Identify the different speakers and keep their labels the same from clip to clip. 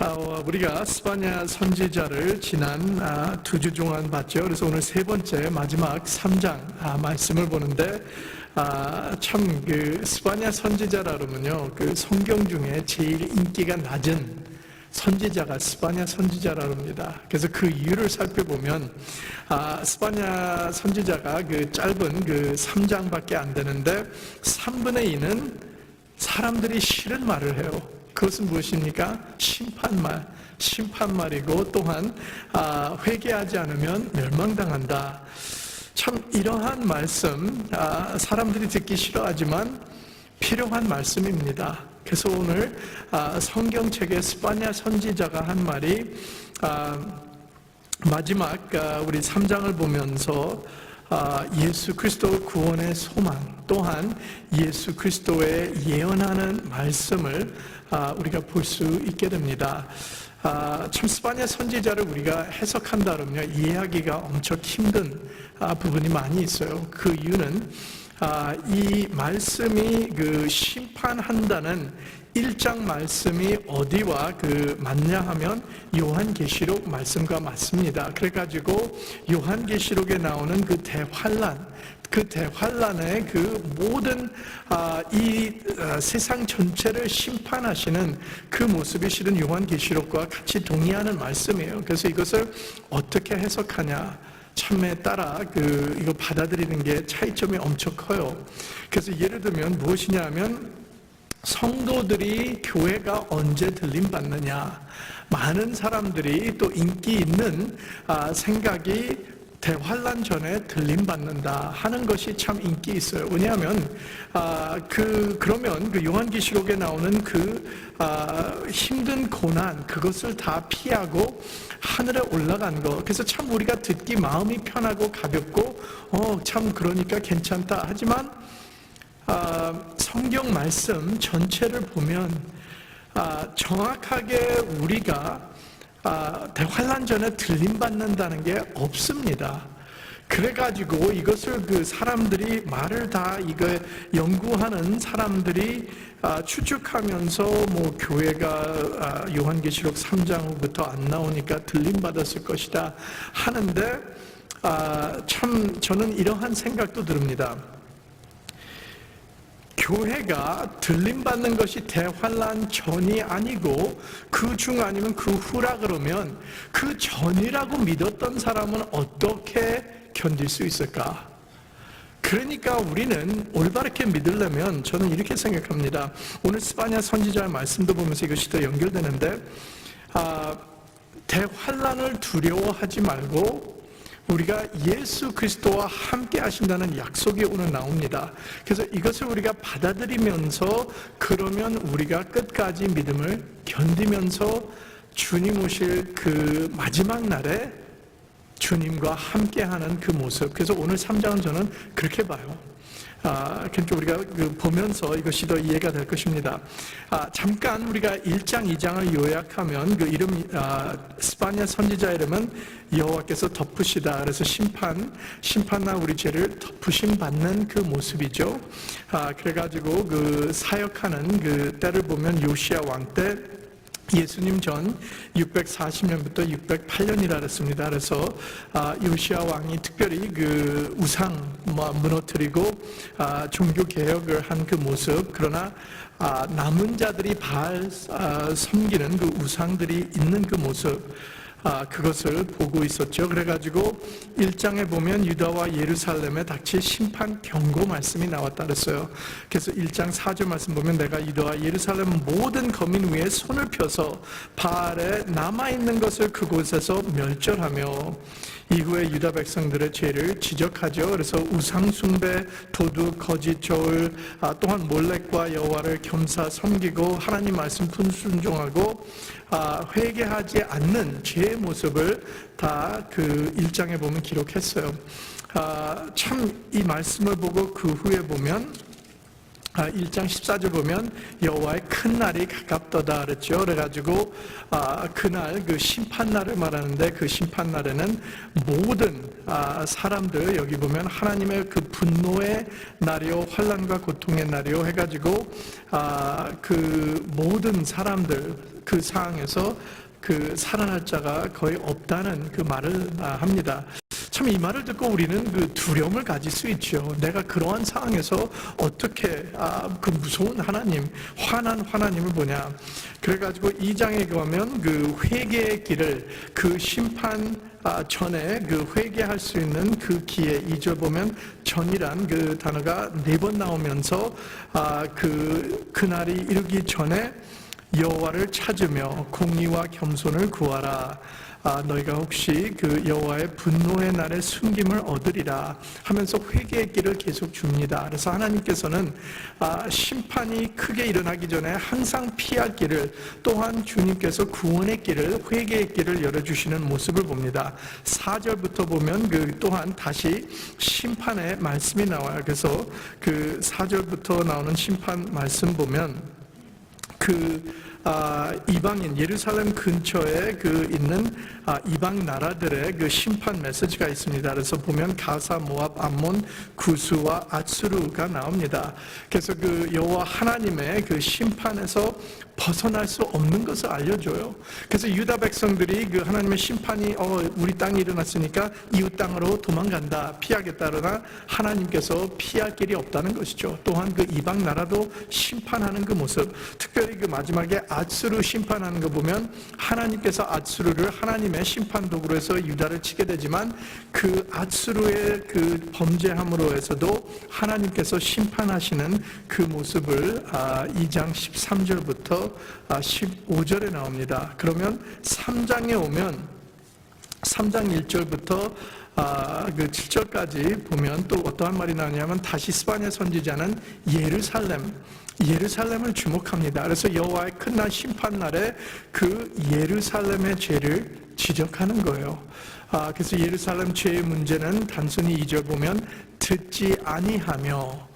Speaker 1: 우리가 스바냐 선지자를 지난 2주 동안 봤죠. 그래서 오늘 세 번째 마지막 3장 말씀을 보는데 참 그 스바냐 선지자라 그러면요, 그 성경 중에 제일 인기가 낮은 선지자가 스바냐 선지자라 합니다. 그래서 그 이유를 살펴보면 스바냐 선지자가 그 짧은 그 3장밖에 안 되는데 3분의 2는 사람들이 싫은 말을 해요. 그것은 무엇입니까? 심판말이고 또한 회개하지 않으면 멸망당한다. 참 이러한 말씀 사람들이 듣기 싫어하지만 필요한 말씀입니다. 그래서 오늘 성경책의 스바냐 선지자가 한 말이 마지막 우리 3장을 보면서 예수 그리스도 구원의 소망 또한 예수 그리스도의 예언하는 말씀을 우리가 볼 수 있게 됩니다. 참 스바냐 선지자를 우리가 해석한다면 이해하기가 엄청 힘든 부분이 많이 있어요. 그 이유는 이 말씀이 그 심판한다는 1장 말씀이 어디와 맞냐 하면 요한계시록 말씀과 맞습니다. 그래가지고 요한계시록에 나오는 그 대환란의 그 모든 이 세상 전체를 심판하시는 그 모습이 실은 요한계시록과 같이 동의하는 말씀이에요. 그래서 이것을 어떻게 해석하냐 참에 따라 이거 받아들이는 게 차이점이 엄청 커요. 그래서 예를 들면 무엇이냐 하면 성도들이 교회가 언제 들림받느냐, 많은 사람들이 또 인기 있는 생각이 대환란 전에 들림받는다 하는 것이 참 인기 있어요. 왜냐하면 그러면 그 요한계시록에 나오는 힘든 고난 그것을 다 피하고 하늘에 올라간 거. 그래서 참 우리가 듣기 마음이 편하고 가볍고 참 그러니까 괜찮다. 하지만 성경 말씀 전체를 보면 정확하게 우리가 대환란 전에 들림받는다는 게 없습니다. 그래가지고 이것을 사람들이 말을 다 이거 연구하는 사람들이 추측하면서 교회가 요한계시록 3장 후부터 안 나오니까 들림받았을 것이다 하는데 참 저는 이러한 생각도 듭니다. 교회가 들림받는 것이 대환란 전이 아니고 그 중 아니면 그 후라 그러면 그 전이라고 믿었던 사람은 어떻게 견딜 수 있을까? 그러니까 우리는 올바르게 믿으려면 저는 이렇게 생각합니다. 오늘 스바냐 선지자의 말씀도 보면서 이것이 더 연결되는데 대환란을 두려워하지 말고 우리가 예수 그리스도와 함께 하신다는 약속이 오늘 나옵니다. 그래서 이것을 우리가 받아들이면서 그러면 우리가 끝까지 믿음을 견디면서 주님 오실 그 마지막 날에 주님과 함께하는 그 모습. 그래서 오늘 3장은 저는 그렇게 봐요. 그러니까 우리가 보면서 이것이 더 이해가 될 것입니다. 잠깐 우리가 1장, 2장을 요약하면 그 이름 스바냐 선지자 이름은 여호와께서 덮으시다. 그래서 심판나 우리 죄를 덮으심 받는 그 모습이죠. 그래가지고 사역하는 때를 보면 요시야 왕 때 예수님 전 640년부터 608년이라 그랬습니다. 그래서 요시야 왕이 특별히 우상 무너뜨리고 종교 개혁을 한 그 모습, 그러나 남은 자들이 바알 섬기는 그 우상들이 있는 그 모습, 그것을 보고 있었죠. 그래가지고 1장에 보면 유다와 예루살렘에 닥칠 심판 경고 말씀이 나왔다 그랬어요. 그래서 1장 4절 말씀 보면 내가 유다와 예루살렘 모든 거민 위에 손을 펴서 바알에 남아있는 것을 그곳에서 멸절하며 이후에 유다 백성들의 죄를 지적하죠. 그래서 우상 숭배, 도둑, 거짓 저울, 또한 몰렉과 여호와를 겸사 섬기고 하나님 말씀 불순종하고 회개하지 않는 죄의 모습을 다 1장에 보면 기록했어요. 참 이 말씀을 보고 그 후에 보면 1장 14절 보면 여호와의 큰 날이 가깝도다 그랬죠. 그래가지고 그날 심판날을 말하는데 그 심판날에는 모든 사람들, 여기 보면 하나님의 그 분노의 날이요 환난과 고통의 날이요 해가지고 그 모든 사람들 그 상황에서 그 살아날 자가 거의 없다는 그 말을 합니다. 참 이 말을 듣고 우리는 그 두려움을 가질 수 있죠. 내가 그러한 상황에서 어떻게 그 무서운 하나님, 환한 하나님을 보냐. 그래가지고 2장에 가면 그 회개의 길을, 그 심판 전에 그 회개할 수 있는 그 기회, 2절 보면 전이란 그 단어가 4번 나오면서 그날이 이르기 전에 여호와를 찾으며 공의와 겸손을 구하라. 너희가 혹시 그 여호와의 분노의 날에 숨김을 얻으리라 하면서 회개의 길을 계속 줍니다. 그래서 하나님께서는 심판이 크게 일어나기 전에 항상 피할 길을, 또한 주님께서 구원의 길을, 회개의 길을 열어주시는 모습을 봅니다. 4절부터 보면 그 또한 다시 심판의 말씀이 나와요. 그래서 그 4절부터 나오는 심판 말씀 보면 이방인 예루살렘 근처에 있는 이방 나라들의 그 심판 메시지가 있습니다. 그래서 보면 가사, 모압, 암몬, 구스와 아수르가 나옵니다. 그래서 그 여호와 하나님의 그 심판에서 벗어날 수 없는 것을 알려줘요. 그래서 유다 백성들이 그 하나님의 심판이 우리 땅에 일어났으니까 이웃 땅으로 도망간다, 피하겠다. 그러나 하나님께서 피할 길이 없다는 것이죠. 또한 그 이방 나라도 심판하는 그 모습, 특별히 그 마지막에 아수르 심판하는 거 보면 하나님께서 아수르를 하나님의 심판 도구로 해서 유다를 치게 되지만 그 아수르의 그 범죄함으로 해서도 하나님께서 심판하시는 그 모습을 2장 13절부터 15절에 나옵니다. 그러면 3장에 오면 3장 1절부터 그 7절까지 보면 또 어떠한 말이 나오냐면 다시 스바냐 선지자는 예루살렘을 주목합니다. 그래서 여호와의 큰 날 심판 날에 그 예루살렘의 죄를 지적하는 거예요. 그래서 예루살렘 죄의 문제는 단순히 2절 보면 듣지 아니하며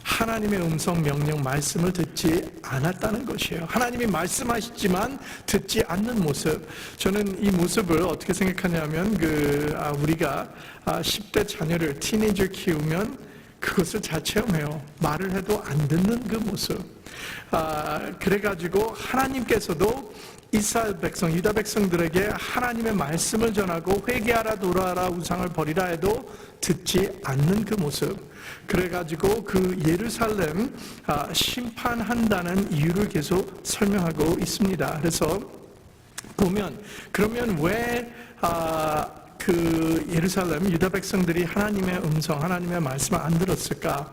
Speaker 1: 하나님의 음성, 명령, 말씀을 듣지 않았다는 것이에요. 하나님이 말씀하시지만 듣지 않는 모습. 저는 이 모습을 어떻게 생각하냐면 우리가 10대 자녀를 티네이저 키우면 그것을 잘 체험해요. 말을 해도 안 듣는 그 모습. 그래가지고 하나님께서도 이스라엘 백성, 유다 백성들에게 하나님의 말씀을 전하고 회개하라, 돌아와라, 우상을 버리라 해도 듣지 않는 그 모습. 그래가지고 그 예루살렘 심판한다는 이유를 계속 설명하고 있습니다. 그래서 보면 그러면 왜 그 예루살렘 유다 백성들이 하나님의 음성, 하나님의 말씀을 안 들었을까?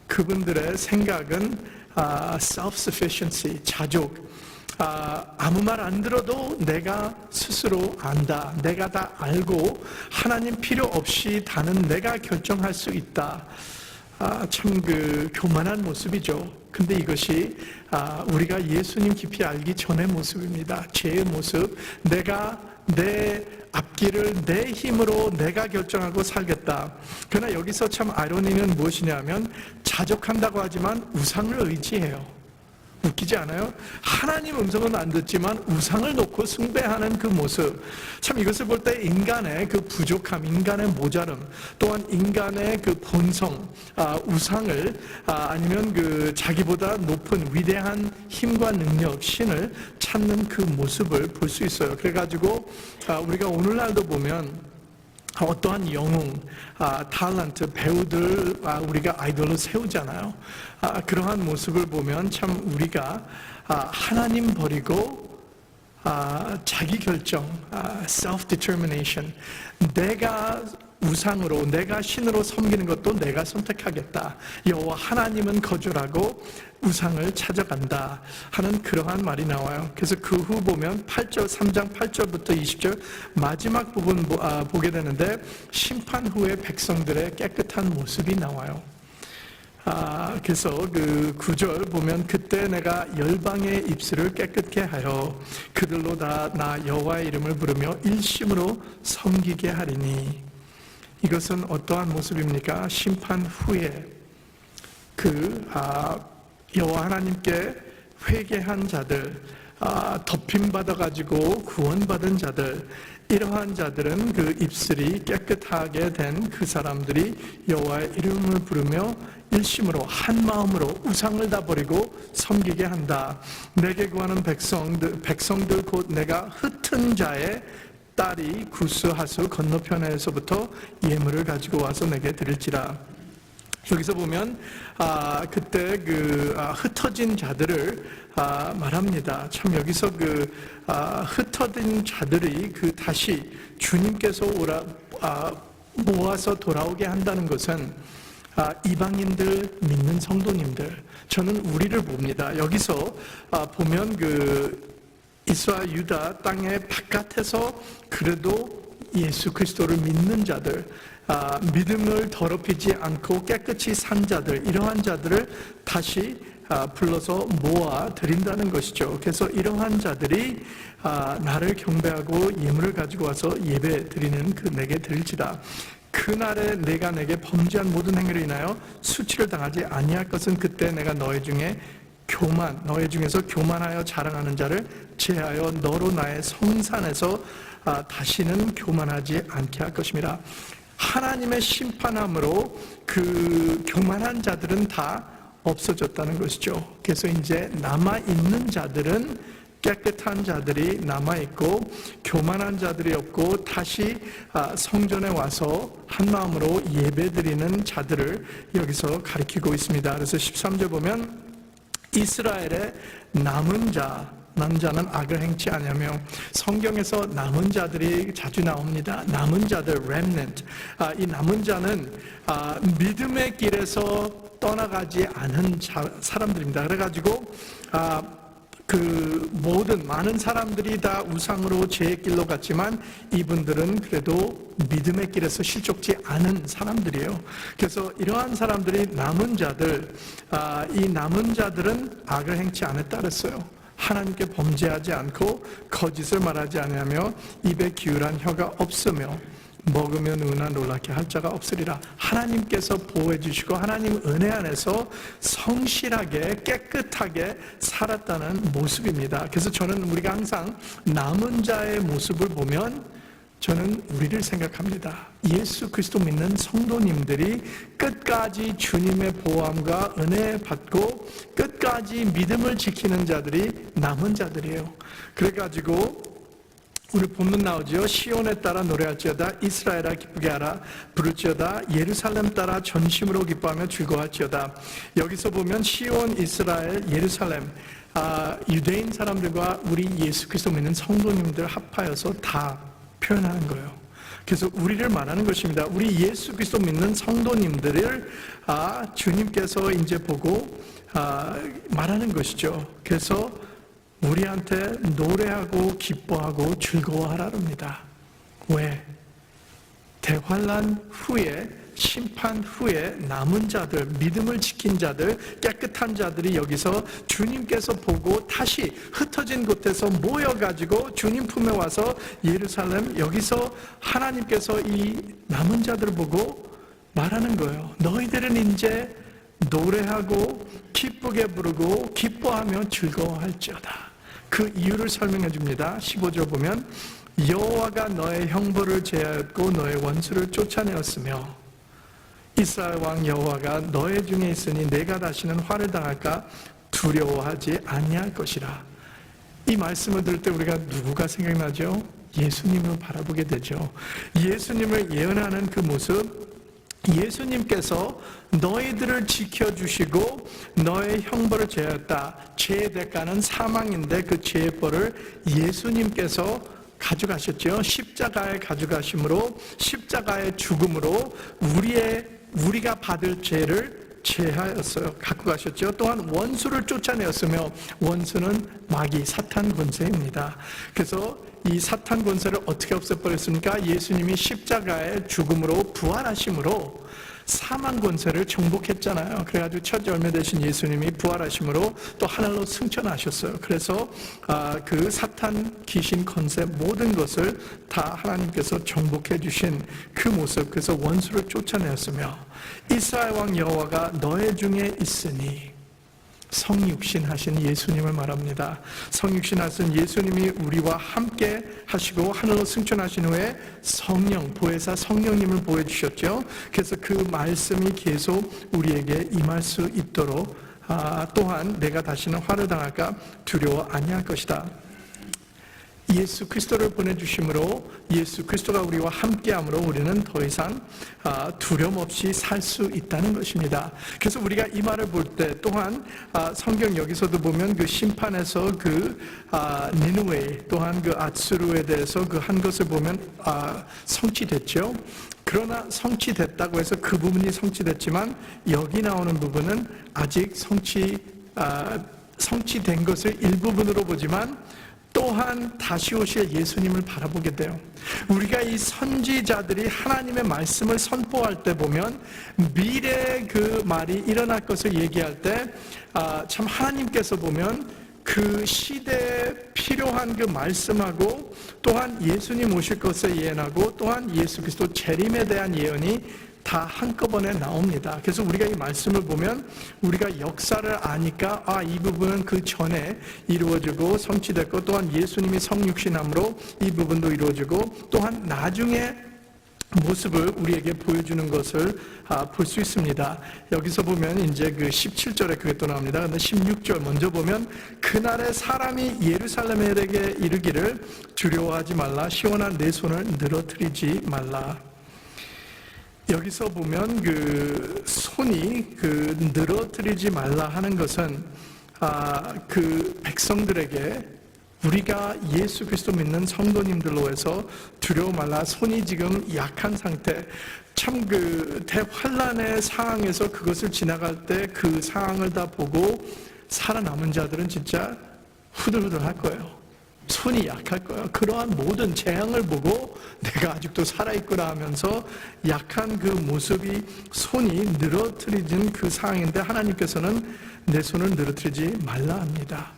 Speaker 1: 그분들의 생각은 self-sufficiency, 자족. 아무 말 안 들어도 내가 스스로 안다. 내가 다 알고 하나님 필요 없이 다는 내가 결정할 수 있다. 참 교만한 모습이죠. 근데 이것이 우리가 예수님 깊이 알기 전의 모습입니다. 죄의 모습. 내가 내 앞길을 내 힘으로 내가 결정하고 살겠다. 그러나 여기서 참 아이러니는 무엇이냐면 자족한다고 하지만 우상을 의지해요. 웃기지 않아요? 하나님 음성은 안 듣지만 우상을 놓고 숭배하는 그 모습. 참 이것을 볼 때 인간의 그 부족함, 인간의 모자름, 또한 인간의 그 본성, 우상을 아니면 그 자기보다 높은 위대한 힘과 능력, 신을 찾는 그 모습을 볼 수 있어요. 그래가지고 우리가 오늘날도 보면 어떠한 영웅, 탤런트, 배우들 우리가 아이돌로 세우잖아요. 그러한 모습을 보면 참 우리가 하나님 버리고 자기 결정, self-determination, 내가 우상으로, 내가 신으로 섬기는 것도 내가 선택하겠다. 여호와 하나님은 거절하고 우상을 찾아간다 하는 그러한 말이 나와요. 그래서 그 후 보면 8절, 3장 8절부터 20절 마지막 부분 보게 되는데 심판 후에 백성들의 깨끗한 모습이 나와요. 그래서 그 9절 보면 그때 내가 열방의 입술을 깨끗게 하여 그들로 다 나 여호와의 이름을 부르며 일심으로 섬기게 하리니. 이것은 어떠한 모습입니까? 심판 후에 여호와 하나님께 회개한 자들, 덮임 받아가지고 구원받은 자들, 이러한 자들은 그 입술이 깨끗하게 된 그 사람들이 여호와의 이름을 부르며 일심으로 한 마음으로 우상을 다 버리고 섬기게 한다. 내게 구하는 백성들 곧 내가 흩은 자의 딸이 구스하수 건너편에서부터 예물을 가지고 와서 내게 드릴지라. 여기서 보면 그때 흩어진 자들을 말합니다. 참 여기서 흩어진 자들이 다시 주님께서 모아서 돌아오게 한다는 것은 이방인들 믿는 성도님들, 저는 우리를 봅니다. 여기서 보면 이스라엘 유다 땅의 바깥에서 그래도 예수 그리스도를 믿는 자들, 믿음을 더럽히지 않고 깨끗이 산 자들, 이러한 자들을 다시 불러서 모아 드린다는 것이죠. 그래서 이러한 자들이 나를 경배하고 예물을 가지고 와서 예배 드리는 내게 드릴지라. 그날에 내가 내게 범죄한 모든 행위로 인하여 수치를 당하지 아니할 것은 그때 내가 너희 중에서 교만하여 자랑하는 자를 제하여 너로 나의 성산에서 다시는 교만하지 않게 할 것입니다. 하나님의 심판함으로 교만한 자들은 다 없어졌다는 것이죠. 그래서 이제 남아있는 자들은 깨끗한 자들이 남아있고 교만한 자들이 없고 다시 성전에 와서 한 마음으로 예배드리는 자들을 여기서 가리키고 있습니다. 그래서 13절 보면 이스라엘의 남은 자는 악을 행치 아니하며, 성경에서 남은 자들이 자주 나옵니다. 남은 자들, remnant. 이 남은 자는 믿음의 길에서 떠나가지 않은 사람들입니다. 그래가지고 많은 사람들이 다 우상으로 죄의 길로 갔지만 이분들은 그래도 믿음의 길에서 실족지 않은 사람들이에요. 그래서 이러한 사람들이 남은 자들, 이 남은 자들은 악을 행치 않았다 그랬어요. 하나님께 범죄하지 않고 거짓을 말하지 아니하며 입에 기울한 혀가 없으며 먹으면 은하 놀랍게 할 자가 없으리라. 하나님께서 보호해 주시고 하나님 은혜 안에서 성실하게 깨끗하게 살았다는 모습입니다. 그래서 저는 우리가 항상 남은 자의 모습을 보면 저는 우리를 생각합니다. 예수 그리스도 믿는 성도님들이 끝까지 주님의 보호함과 은혜 받고 끝까지 믿음을 지키는 자들이 남은 자들이에요. 그래가지고 우리 본문 나오죠. 시온에 따라 노래할지어다, 이스라엘아 기쁘게 하라, 부를지어다, 예루살렘 따라 전심으로 기뻐하며 즐거워할지어다. 여기서 보면 시온, 이스라엘, 예루살렘, 유대인 사람들과 우리 예수 그리스도 믿는 성도님들 합하여서 다 표현하는 거예요. 그래서 우리를 말하는 것입니다. 우리 예수 그리스도 믿는 성도님들을 주님께서 이제 보고 말하는 것이죠. 그래서 우리한테 노래하고 기뻐하고 즐거워하라랍니다. 왜? 대환란 후에, 심판 후에 남은 자들, 믿음을 지킨 자들, 깨끗한 자들이 여기서 주님께서 보고 다시 흩어진 곳에서 모여가지고 주님 품에 와서 예루살렘, 여기서 하나님께서 이 남은 자들을 보고 말하는 거예요. 너희들은 이제 노래하고 기쁘게 부르고 기뻐하며 즐거워할지어다. 그 이유를 설명해 줍니다. 15절 보면 여호와가 너의 형벌을 제하였고 너의 원수를 쫓아내었으며 이스라엘 왕 여호와가 너의 중에 있으니 내가 다시는 화를 당할까 두려워하지 아니할 것이라. 이 말씀을 들을 때 우리가 누구가 생각나죠? 예수님을 바라보게 되죠. 예수님을 예언하는 그 모습, 예수님께서 너희들을 지켜주시고 너의 형벌을 제하였다. 죄의 대가는 사망인데 그 죄의 벌을 예수님께서 가져가셨죠. 십자가에 가져가심으로, 십자가의 죽음으로 우리가 받을 죄를 제하였어요. 갖고 가셨죠. 또한 원수를 쫓아내었으며, 원수는 마귀 사탄 권세입니다. 그래서 이 사탄 권세를 어떻게 없애버렸습니까? 예수님이 십자가의 죽음으로 부활하심으로 사망 권세를 정복했잖아요. 그래가지고 첫 열매 되신 예수님이 부활하심으로 또 하늘로 승천하셨어요. 그래서 그 사탄, 귀신, 권세 모든 것을 다 하나님께서 정복해 주신 그 모습, 그래서 원수를 쫓아내었으며 이스라엘 왕 여호와가 너의 중에 있으니, 성육신 하신 예수님을 말합니다. 성육신 하신 예수님이 우리와 함께 하시고 하늘로 승천하신 후에 성령, 보혜사 성령님을 보여주셨죠. 그래서 그 말씀이 계속 우리에게 임할 수 있도록 또한 내가 다시는 화를 당할까 두려워 아니할 것이다. 예수 그리스도를 보내주심으로 예수 그리스도가 우리와 함께함으로 우리는 더 이상 두려움 없이 살 수 있다는 것입니다. 그래서 우리가 이 말을 볼 때 또한 성경 여기서도 보면 그 심판에서 그 니느웨 또한 그 아수르에 대해서 그 한 것을 보면 성취됐죠. 그러나 성취됐다고 해서 그 부분이 성취됐지만 여기 나오는 부분은 아직 성취된 것을 일부분으로 보지만 또한 다시 오실 예수님을 바라보게 돼요. 우리가 이 선지자들이 하나님의 말씀을 선포할 때 보면 미래의 그 말이 일어날 것을 얘기할 때 참 하나님께서 보면 그 시대에 필요한 그 말씀하고 또한 예수님 오실 것을 예언하고 또한 예수 그리스도 재림에 대한 예언이 다 한꺼번에 나옵니다. 그래서 우리가 이 말씀을 보면 우리가 역사를 아니까 이 부분은 그 전에 이루어지고 성취됐고 또한 예수님이 성육신함으로 이 부분도 이루어지고 또한 나중에 모습을 우리에게 보여주는 것을 볼 수 있습니다. 여기서 보면 이제 그 17절에 그게 또 나옵니다. 근데 16절 먼저 보면 그날에 사람이 예루살렘에게 이르기를 두려워하지 말라 시온아 내 손을 늘어뜨리지 말라. 여기서 보면 그 손이 그 늘어뜨리지 말라 하는 것은 그 백성들에게 우리가 예수 그리스도 믿는 성도님들로 해서 두려워 말라 손이 지금 약한 상태 참 그 대환란의 상황에서 그것을 지나갈 때 그 상황을 다 보고 살아남은 자들은 진짜 후들후들 할 거예요. 손이 약할 거예요. 그러한 모든 재앙을 보고 내가 아직도 살아있구나 하면서 약한 그 모습이 손이 늘어뜨리진 그 상황인데 하나님께서는 내 손을 늘어뜨리지 말라 합니다.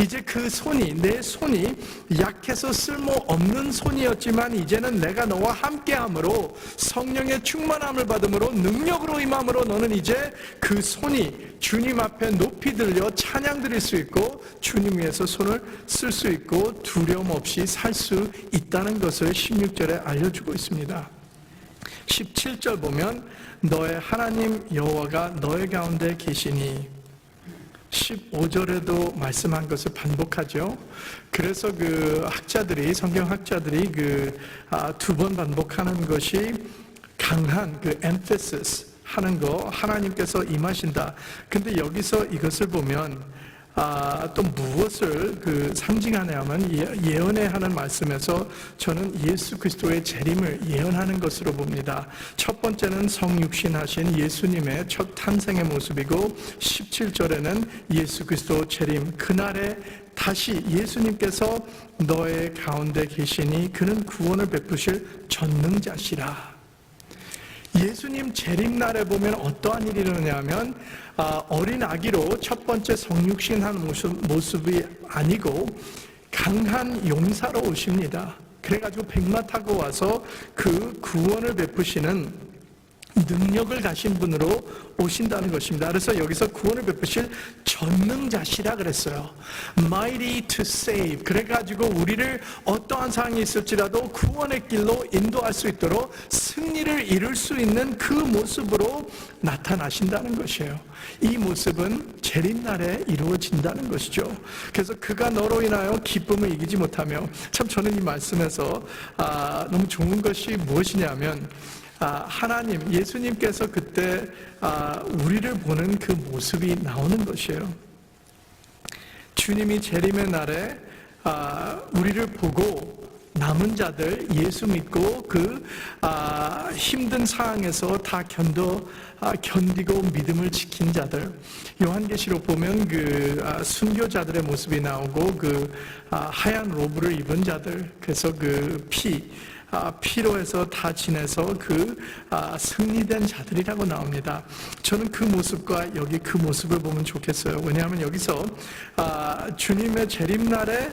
Speaker 1: 이제 그 손이 내 손이 약해서 쓸모없는 손이었지만 이제는 내가 너와 함께함으로 성령의 충만함을 받음으로 능력으로 임함으로 너는 이제 그 손이 주님 앞에 높이 들려 찬양 드릴 수 있고 주님 위해서 손을 쓸 수 있고 두려움 없이 살 수 있다는 것을 16절에 알려주고 있습니다. 17절 보면 너의 하나님 여호와가 너의 가운데 계시니 15절에도 말씀한 것을 반복하죠. 그래서 그 학자들이 성경학자들이 그 두 번 반복하는 것이 강한 그 emphasis 하는 거 하나님께서 임하신다. 근데 여기서 이것을 보면 또 무엇을 그 상징하냐면 예언에 하는 말씀에서 저는 예수 그리스도의 재림을 예언하는 것으로 봅니다. 첫 번째는 성육신하신 예수님의 첫 탄생의 모습이고 17절에는 예수 그리스도 재림 그날에 다시 예수님께서 너의 가운데 계시니 그는 구원을 베푸실 전능자시라. 예수님 재림날에 보면 어떠한 일이 일어나냐면 어린 아기로 첫 번째 성육신한 모습이 아니고 강한 용사로 오십니다. 그래가지고 백마 타고 와서 그 구원을 베푸시는 능력을 가신 분으로 오신다는 것입니다. 그래서 여기서 구원을 베푸실 전능자시라 그랬어요. Mighty to save. 그래가지고 우리를 어떠한 상황이 있을지라도 구원의 길로 인도할 수 있도록 승리를 이룰 수 있는 그 모습으로 나타나신다는 것이에요. 이 모습은 재림날에 이루어진다는 것이죠. 그래서 그가 너로 인하여 기쁨을 이기지 못하며 참 저는 이 말씀에서 너무 좋은 것이 무엇이냐면 하나님, 예수님께서 그때 우리를 보는 그 모습이 나오는 것이에요. 주님이 재림의 날에 우리를 보고 남은 자들 예수 믿고 그 힘든 상황에서 다 견디고 믿음을 지킨 자들 요한계시록 보면 그 순교자들의 모습이 나오고 그 하얀 로브를 입은 자들 그래서 그 피로 해서 다 지내서 그 승리된 자들이라고 나옵니다. 저는 그 모습과 여기 그 모습을 보면 좋겠어요. 왜냐하면 여기서 주님의 재림날에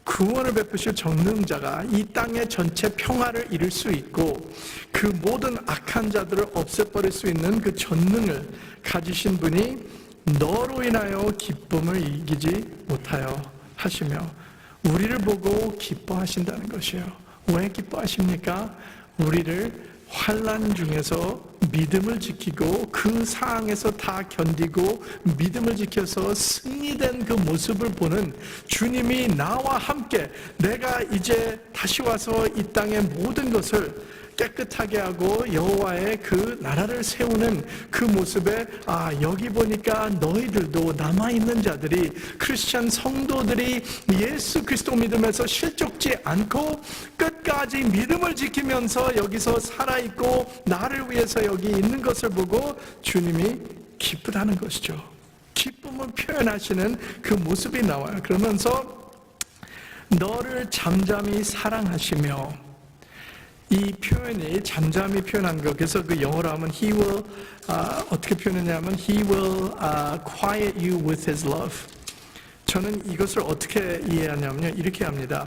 Speaker 1: 구원을 베푸실 전능자가 이 땅의 전체 평화를 이룰 수 있고 그 모든 악한 자들을 없애버릴 수 있는 그 전능을 가지신 분이 너로 인하여 기쁨을 이기지 못하여 하시며 우리를 보고 기뻐하신다는 것이에요. 왜 기뻐하십니까? 우리를 환난 중에서 믿음을 지키고 그 상황에서 다 견디고 믿음을 지켜서 승리된 그 모습을 보는 주님이 나와 함께 내가 이제 다시 와서 이 땅의 모든 것을 깨끗하게 하고 여호와의 그 나라를 세우는 그 모습에 여기 보니까 너희들도 남아있는 자들이 크리스찬 성도들이 예수 그리스도 믿음에서 실족지 않고 끝까지 믿음을 지키면서 여기서 살아있고 나를 위해서 여기 있는 것을 보고 주님이 기쁘다는 것이죠. 기쁨을 표현하시는 그 모습이 나와요. 그러면서 너를 잠잠히 사랑하시며, 이 표현이 잠잠히 표현한 거, 그래서 그 영어로 하면 He will 어떻게 표현했냐면 He will quiet you with His love. 저는 이것을 어떻게 이해하냐면요, 이렇게 합니다.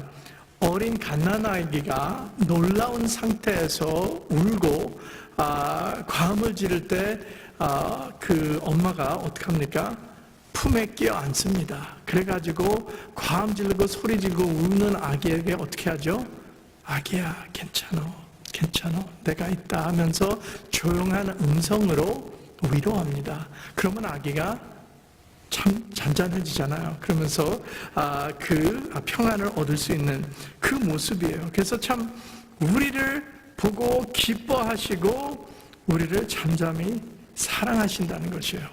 Speaker 1: 어린 갓난아기가 놀라운 상태에서 울고 과음을 지를 때 그 엄마가 어떻게 합니까? 품에 끼어 앉습니다. 그래가지고 과음 지르고 소리 지르고 우는 아기에게 어떻게 하죠? 아기야, 괜찮아, 내가 있다 하면서 조용한 음성으로 위로합니다. 그러면 아기가 참 잔잔해지잖아요. 그러면서 그 평안을 얻을 수 있는 그 모습이에요. 그래서 참 우리를 보고 기뻐하시고 우리를 잠잠히 사랑하신다는 것이에요.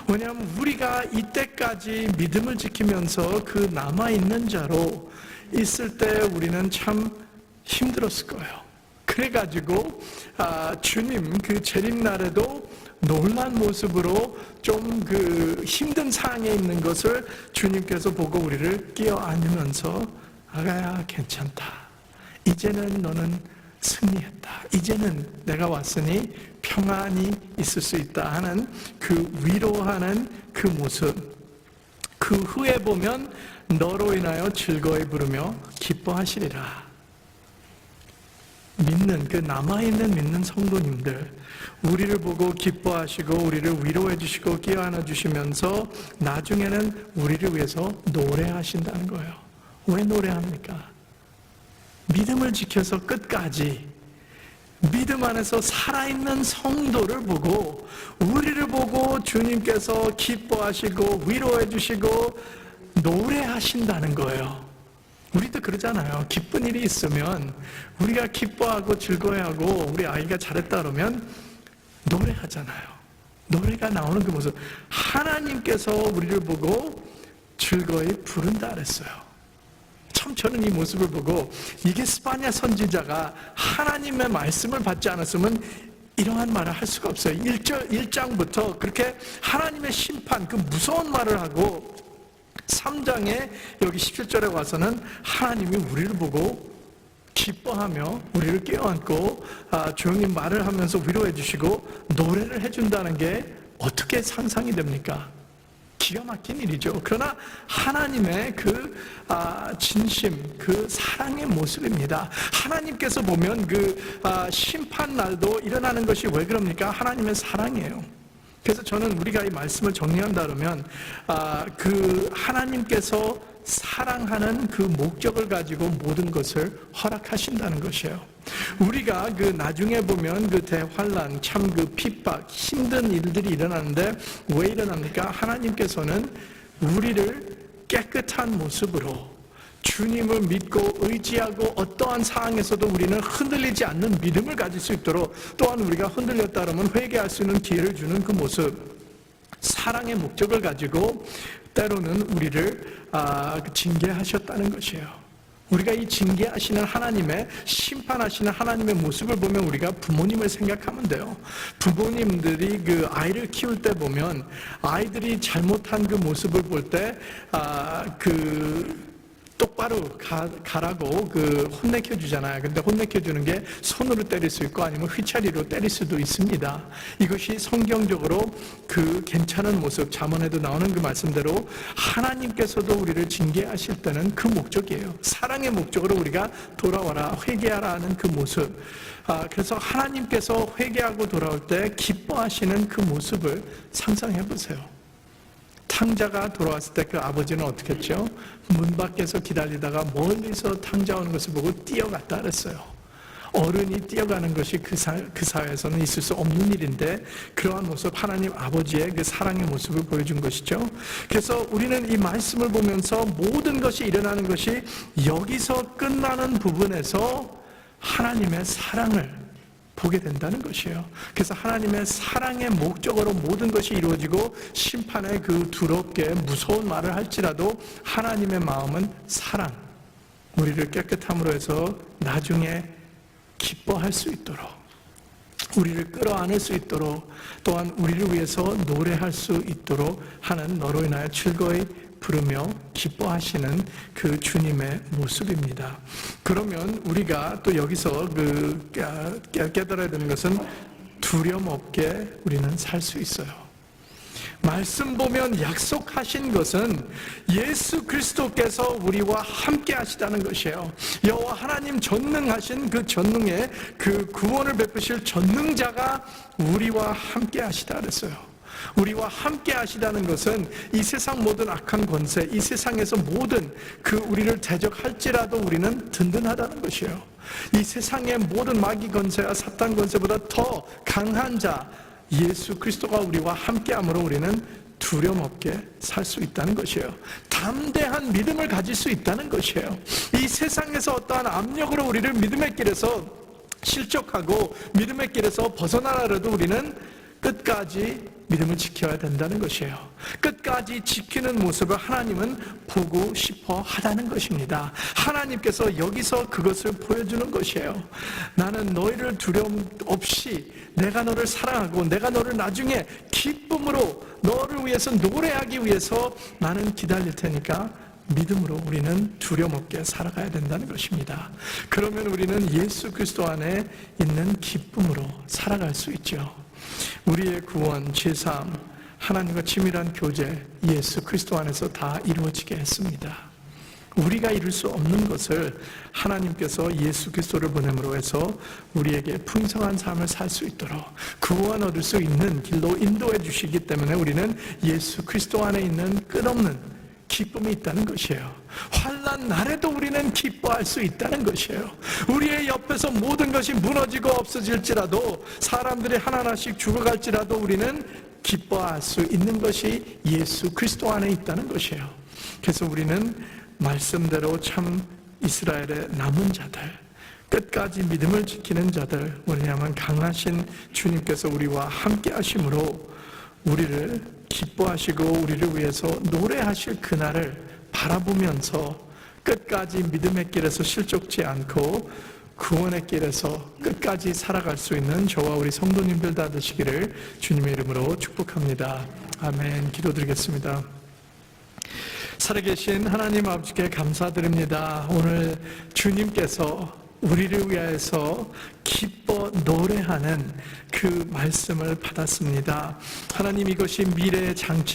Speaker 1: 왜냐하면 우리가 이때까지 믿음을 지키면서 그 남아있는 자로 있을 때 우리는 참 힘들었을 거예요. 그래가지고 주님 그 재림날에도 놀란 모습으로 좀 그 힘든 상황에 있는 것을 주님께서 보고 우리를 끼어 안으면서 아가야 괜찮다, 이제는 너는 승리했다, 이제는 내가 왔으니 평안히 있을 수 있다 하는 그 위로하는 그 모습, 그 후에 보면 너로 인하여 즐거이 부르며 기뻐하시리라. 믿는 그 남아있는 믿는 성도님들, 우리를 보고 기뻐하시고 우리를 위로해 주시고 끼어안아 주시면서 나중에는 우리를 위해서 노래하신다는 거예요. 왜 노래합니까? 믿음을 지켜서 끝까지 믿음 안에서 살아있는 성도를 보고 우리를 보고 주님께서 기뻐하시고 위로해 주시고 노래하신다는 거예요. 우리도 그러잖아요. 기쁜 일이 있으면 우리가 기뻐하고 즐거워하고 우리 아이가 잘했다 그러면 노래하잖아요. 노래가 나오는 그 모습, 하나님께서 우리를 보고 즐거이 부른다 그랬어요. 참 저는 이 모습을 보고 이게 스파냐 선지자가 하나님의 말씀을 받지 않았으면 이러한 말을 할 수가 없어요. 1장부터 그렇게 하나님의 심판, 그 무서운 말을 하고 3장에 여기 17절에 와서는 하나님이 우리를 보고 기뻐하며 우리를 껴안고 조용히 말을 하면서 위로해 주시고 노래를 해준다는 게 어떻게 상상이 됩니까? 기가 막힌 일이죠. 그러나 하나님의 그 진심, 그 사랑의 모습입니다. 하나님께서 보면 그 심판 날도 일어나는 것이 왜 그럽니까? 하나님의 사랑이에요. 그래서 저는 우리가 이 말씀을 정리한다 그러면 그 하나님께서 사랑하는 그 목적을 가지고 모든 것을 허락하신다는 것이에요. 우리가 그 나중에 보면 그 대환란, 참 그 핍박, 힘든 일들이 일어나는데 왜 일어납니까? 하나님께서는 우리를 깨끗한 모습으로 주님을 믿고 의지하고 어떠한 상황에서도 우리는 흔들리지 않는 믿음을 가질 수 있도록, 또한 우리가 흔들렸다 그러면 회개할 수 있는 기회를 주는 그 모습, 사랑의 목적을 가지고 때로는 우리를 징계하셨다는 것이에요. 우리가 이 징계하시는 하나님의, 심판하시는 하나님의 모습을 보면 우리가 부모님을 생각하면 돼요. 부모님들이 그 아이를 키울 때 보면 아이들이 잘못한 그 모습을 볼 때 똑바로 가라고 그 혼내켜 주잖아요. 근데 혼내켜 주는 게 손으로 때릴 수 있고 아니면 휘차리로 때릴 수도 있습니다. 이것이 성경적으로 그 괜찮은 모습, 잠언에도 나오는 그 말씀대로 하나님께서도 우리를 징계하실 때는 그 목적이에요. 사랑의 목적으로 우리가 돌아와라, 회개하라 하는 그 모습. 그래서 하나님께서 회개하고 돌아올 때 기뻐하시는 그 모습을 상상해 보세요. 탕자가 돌아왔을 때 그 아버지는 어떻게 했죠? 문 밖에서 기다리다가 멀리서 탕자 오는 것을 보고 뛰어갔다 그랬어요. 어른이 뛰어가는 것이 그 사회에서는 있을 수 없는 일인데, 그러한 모습, 하나님 아버지의 그 사랑의 모습을 보여준 것이죠. 그래서 우리는 이 말씀을 보면서 모든 것이 일어나는 것이 여기서 끝나는 부분에서 하나님의 사랑을 보게 된다는 것이에요. 그래서 하나님의 사랑의 목적으로 모든 것이 이루어지고, 심판의 그 두렵게 무서운 말을 할지라도 하나님의 마음은 사랑, 우리를 깨끗함으로 해서 나중에 기뻐할 수 있도록, 우리를 끌어안을 수 있도록, 또한 우리를 위해서 노래할 수 있도록 하는, 너로 인하여 즐거이 부르며 기뻐하시는 그 주님의 모습입니다. 그러면 우리가 또 여기서 깨달아야 되는 것은 두려움 없게 우리는 살 수 있어요. 말씀 보면 약속하신 것은 예수 그리스도께서 우리와 함께 하시다는 것이에요. 여호와 하나님 전능하신 그 전능의 그 구원을 베푸실 전능자가 우리와 함께 하시다 그랬어요. 우리와 함께 하시다는 것은 이 세상 모든 악한 권세, 이 세상에서 모든 그 우리를 대적할지라도 우리는 든든하다는 것이에요. 이 세상의 모든 마귀 권세와 사탄 권세보다 더 강한 자 예수 그리스도가 우리와 함께함으로 우리는 두려움 없게 살 수 있다는 것이에요. 담대한 믿음을 가질 수 있다는 것이에요. 이 세상에서 어떠한 압력으로 우리를 믿음의 길에서 실족하고 믿음의 길에서 벗어나라도 우리는 끝까지 믿음을 지켜야 된다는 것이에요. 끝까지 지키는 모습을 하나님은 보고 싶어 하다는 것입니다. 하나님께서 여기서 그것을 보여주는 것이에요. 나는 너희를 두려움 없이 내가 너를 사랑하고 내가 너를 나중에 기쁨으로 너를 위해서 노래하기 위해서 나는 기다릴 테니까 믿음으로 우리는 두려움 없게 살아가야 된다는 것입니다. 그러면 우리는 예수 그리스도 안에 있는 기쁨으로 살아갈 수 있죠. 우리의 구원, 제사함, 하나님과 친밀한 교제, 예수 그리스도 안에서 다 이루어지게 했습니다. 우리가 이룰 수 없는 것을 하나님께서 예수 그리스도를 보냄으로 해서 우리에게 풍성한 삶을 살 수 있도록 구원 얻을 수 있는 길로 인도해 주시기 때문에 우리는 예수 그리스도 안에 있는 끝없는 기쁨이 있다는 것이에요. 환난 날에도 우리는 기뻐할 수 있다는 것이에요. 우리의 옆에서 모든 것이 무너지고 없어질지라도, 사람들이 하나하나씩 죽어갈지라도 우리는 기뻐할 수 있는 것이 예수 그리스도 안에 있다는 것이에요. 그래서 우리는 말씀대로 참 이스라엘의 남은 자들, 끝까지 믿음을 지키는 자들, 왜냐하면 강하신 주님께서 우리와 함께 하심으로 우리를 기뻐하시고 우리를 위해서 노래하실 그날을 바라보면서 끝까지 믿음의 길에서 실족지 않고 구원의 길에서 끝까지 살아갈 수 있는 저와 우리 성도님들 다 되시기를 주님의 이름으로 축복합니다. 아멘. 기도드리겠습니다. 살아계신 하나님 아버지께 감사드립니다. 오늘 주님께서 우리를 위하여서 기뻐 노래하는 그 말씀을 받았습니다. 하나님, 이것이 미래의 장치